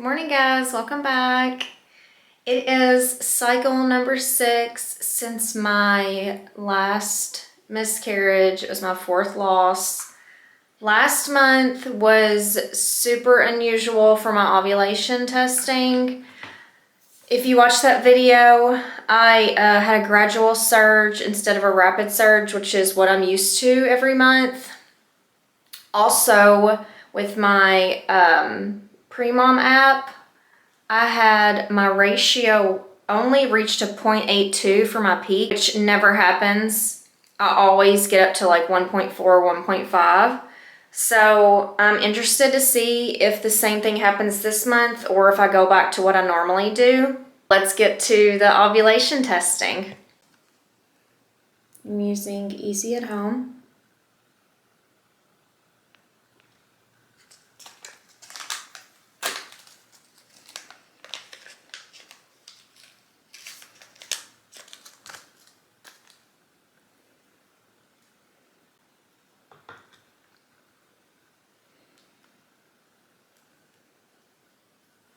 Good morning, guys. Welcome back. It is cycle number 6 since my last miscarriage. It was my 4th loss. Last month was super unusual for my ovulation testing. If you watched that video, I had a gradual surge instead of a rapid surge, which is what I'm used to every month. Also, with my Pre-Mom app, I had my ratio only reached a 0.82 for my peak, which never happens. I always get up to like 1.4, 1.5. So I'm interested to see if the same thing happens this month or if I go back to what I normally do. Let's get to the ovulation testing. I'm using Easy at Home.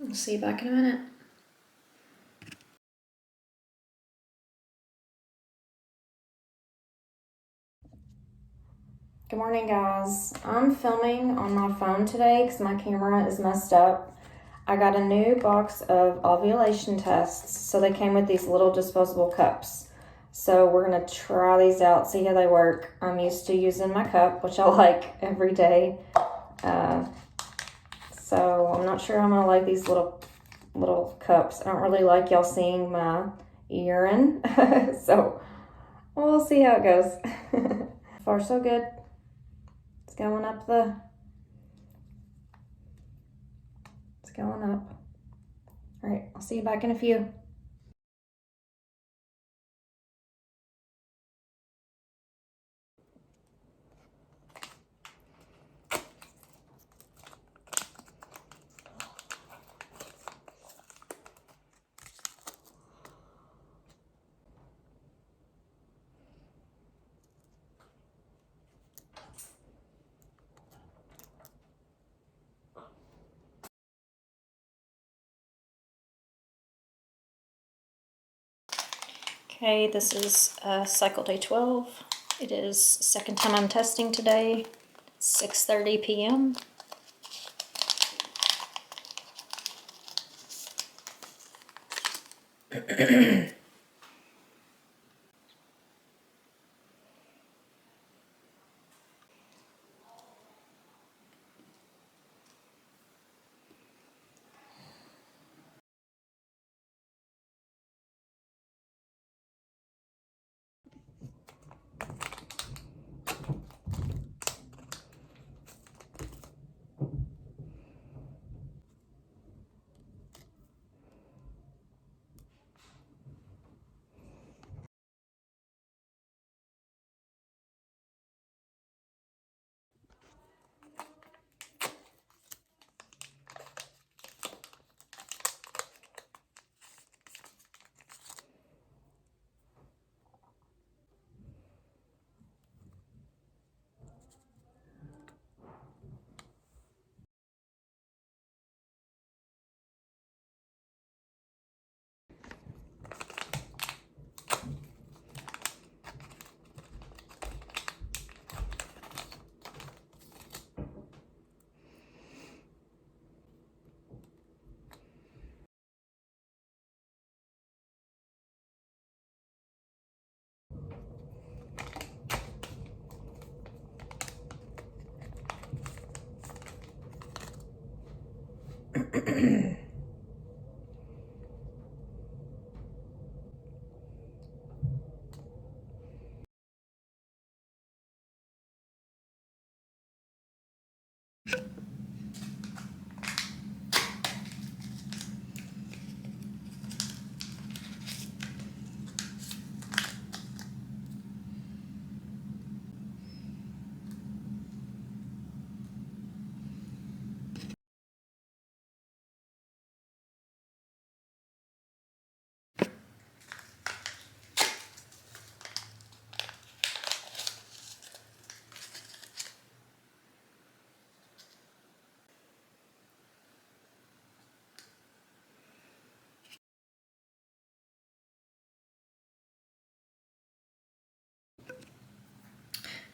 I'll see you back in a minute. Good morning, guys. I'm filming on my phone today because my camera is messed up. I got a new box of ovulation tests, so they came with these little disposable cups. So we're gonna try these out, see how they work. I'm used to using my cup, which I like every day. So I'm not sure I'm gonna like these little cups. I don't really like y'all seeing my urine. So we'll see how it goes. Far so good. It's going up it's going up. All right, I'll see you back in a few. Okay, this is cycle day 12. It is second time I'm testing today. 6:30 p.m.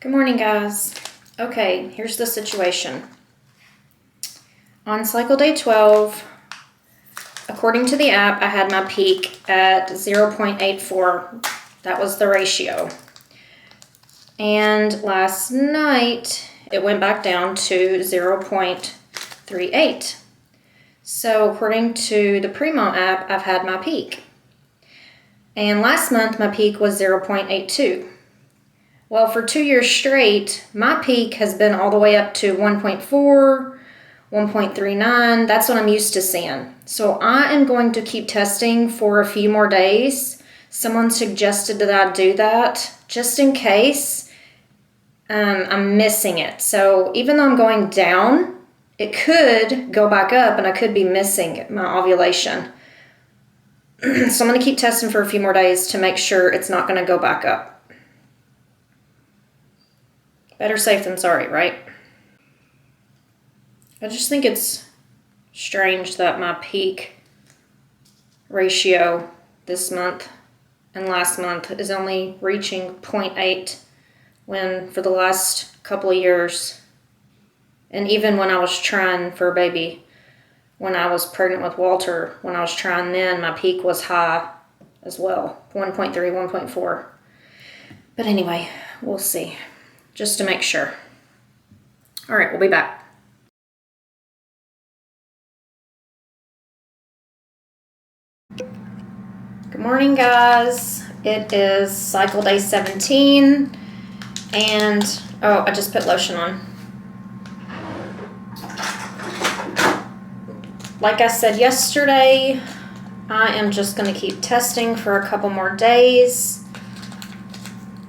Good morning, guys. Okay, here's the situation. On cycle day 12, according to the app, I had my peak at 0.84. That was the ratio. And last night, it went back down to 0.38. So according to the Premom app, I've had my peak. And last month, my peak was 0.82. Well, for 2 years straight, my peak has been all the way up to 1.4, 1.39. That's what I'm used to seeing. So I am going to keep testing for a few more days. Someone suggested that I do that just in case I'm missing it. So even though I'm going down, it could go back up and I could be missing my ovulation. So I'm going to keep testing for a few more days to make sure it's not going to go back up. Better safe than sorry, right? I just think it's strange that my peak ratio this month and last month is only reaching 0.8 when for the last couple of years, and even when I was trying for a baby, when I was pregnant with Walter, when I was trying then, my peak was high as well, 1.3, 1.4. But anyway, we'll see. Just to make sure. All right, we'll be back. Good morning, guys. It is cycle day 17, and I just put lotion on. Like I said yesterday, I am just going to keep testing for a couple more days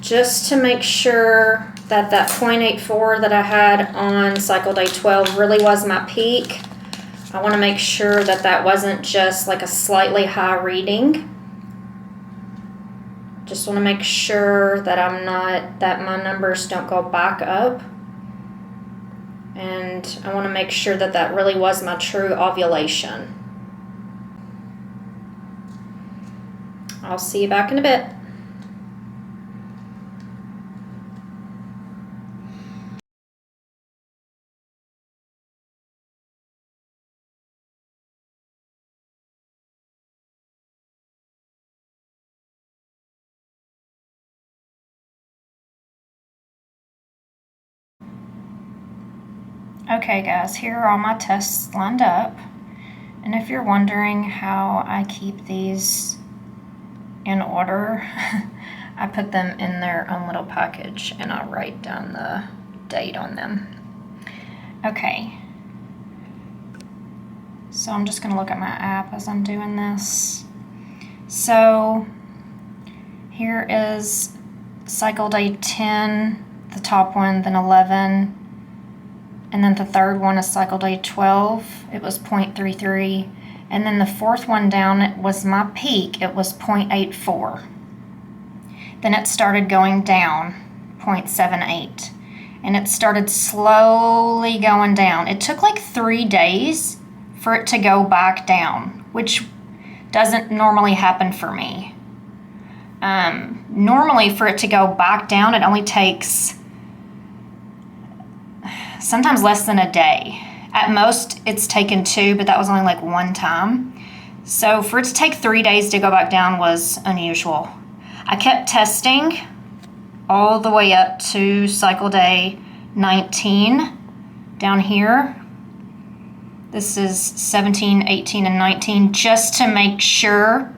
just to make sure that 0.84 that I had on cycle day 12 really was my peak. I want to make sure that that wasn't just like a slightly high reading. Just want to make sure that that my numbers don't go back up. And I want to make sure that that really was my true ovulation. I'll see you back in a bit. Okay guys, here are all my tests lined up. And if you're wondering how I keep these in order, I put them in their own little package and I write down the date on them. Okay. So I'm just gonna look at my app as I'm doing this. So here is cycle day 10, the top one, then 11, and then the third one is cycle day 12. It was 0.33. And then the fourth one down, it was my peak. It was 0.84. Then it started going down, 0.78. And it started slowly going down. It took like 3 days for it to go back down, which doesn't normally happen for me. Normally for it to go back down, it only takes sometimes less than a day. At most, it's taken 2, but that was only like 1 time. So for it to take 3 days to go back down was unusual. I kept testing all the way up to cycle day 19 down here. This is 17, 18, and 19, just to make sure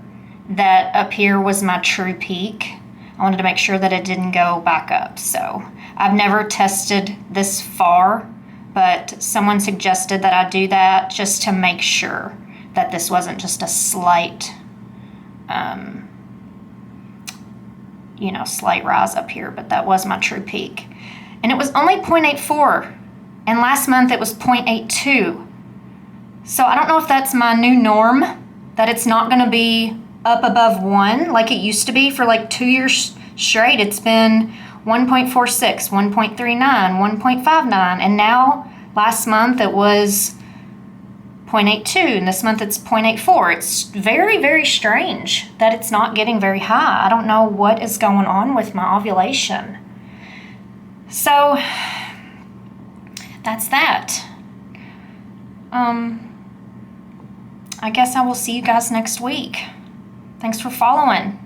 that up here was my true peak. I wanted to make sure that it didn't go back up. So I've never tested this far, but someone suggested that I do that just to make sure that this wasn't just a slight, slight rise up here, but that was my true peak. And it was only 0.84, and last month it was 0.82. So I don't know if that's my new norm, that it's not gonna be up above 1 like it used to be for like 2 years straight. It's been 1.46, 1.39, 1.59, and now last month it was 0.82, and this month it's 0.84. It's very, very strange that it's not getting very high. I don't know what is going on with my ovulation. So that's that. I guess I will see you guys next week. Thanks for following.